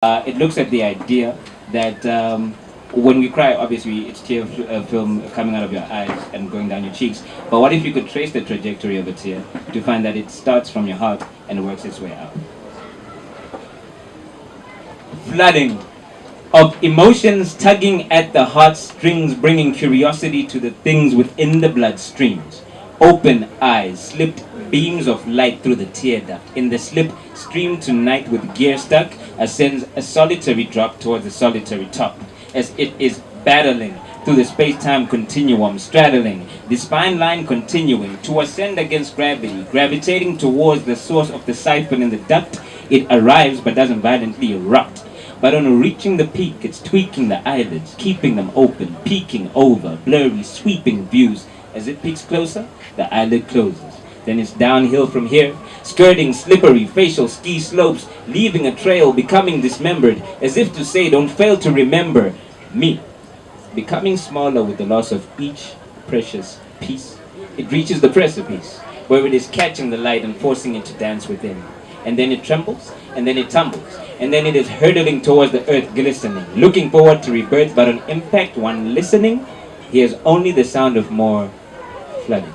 It looks at the idea that when we cry, obviously it's tear film coming out of your eyes and going down your cheeks. But what if you could trace the trajectory of a tear to find that it starts from your heart and works its way out? Flooding of emotions tugging at the heartstrings, bringing curiosity to the things within the bloodstreams. Open eyes, slipped beams of light through the tear duct. In the slip stream tonight with gear stuck, ascends a solitary drop towards a solitary top, as it is battling through the space-time continuum, straddling the spine line, continuing to ascend against gravity, gravitating towards the source of the siphon in the duct. It arrives but doesn't violently erupt. But on reaching the peak, it's tweaking the eyelids, keeping them open, peeking over, blurry, sweeping views. As it peeks closer, the eyelid closes. Then it's downhill from here, skirting slippery facial ski slopes, leaving a trail, becoming dismembered, as if to say, don't fail to remember me. Becoming smaller with the loss of each precious piece, it reaches the precipice, where it is catching the light and forcing it to dance within. And then it trembles, and then it tumbles, and then it is hurtling towards the earth, glistening, looking forward to rebirth, but on impact, one listening hears only the sound of more flooding.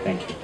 Thank you.